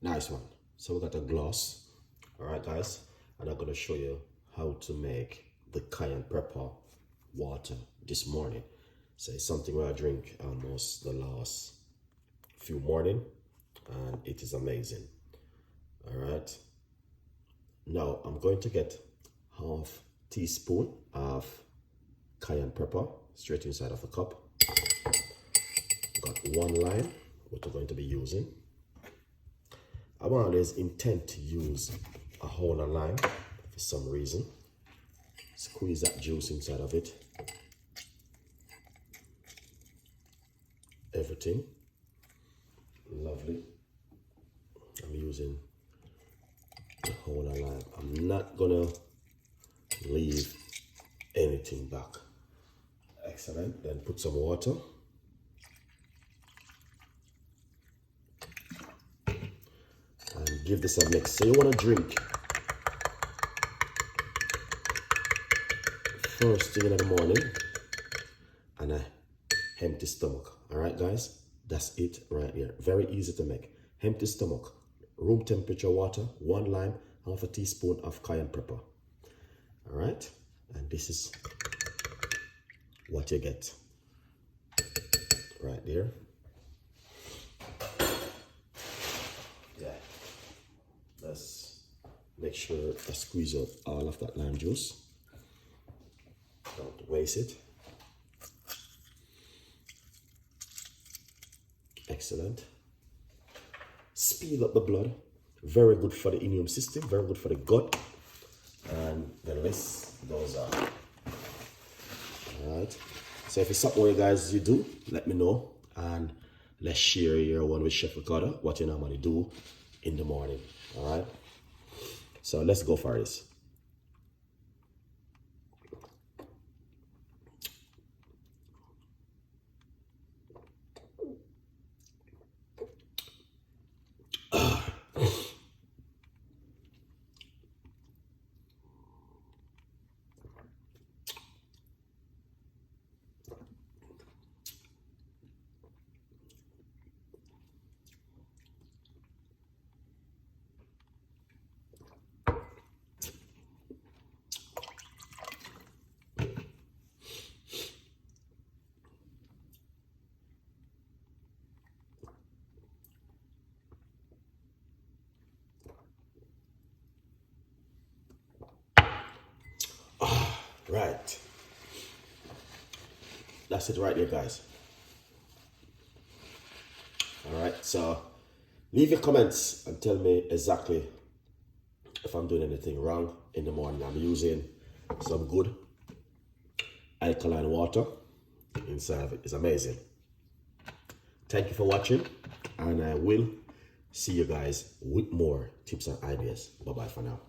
Nice one. So we got a gloss. All right, guys, and I'm gonna show you how to make the cayenne pepper water this morning. So it's something where I drink almost the last few morning, and it is amazing. All right. Now I'm going to get half teaspoon of cayenne pepper straight inside of a cup. Got 1 lime, what we're going to be using. I always intend to use a whole lime for some reason. Squeeze that juice inside of it. Everything. Lovely. I'm using the whole lime. I'm not gonna leave anything back. Excellent. Then put some water. And give this a mix. So you want to drink first thing in the morning and a empty stomach. All right, guys, that's it right here. Very easy to make. Empty stomach, room temperature water, 1 lime, half a teaspoon of cayenne pepper. All right, and this is what you get right there. Yeah. Let's make sure I squeeze out all of that lime juice. Don't waste it. Excellent. Speed up the blood. Very good for the immune system, very good for the gut. And the list goes on. Alright. So if it's something you guys do, let me know. And let's share your one with Chef Ricardo, what you normally do in the morning. All right, so let's go for this. Right. That's it right there, guys. All right, so leave your comments and tell me exactly if I'm doing anything wrong in the morning. I'm using some good alkaline water inside of it. It's amazing. Thank you for watching, and I will see you guys with more tips and ideas. Bye-bye for now.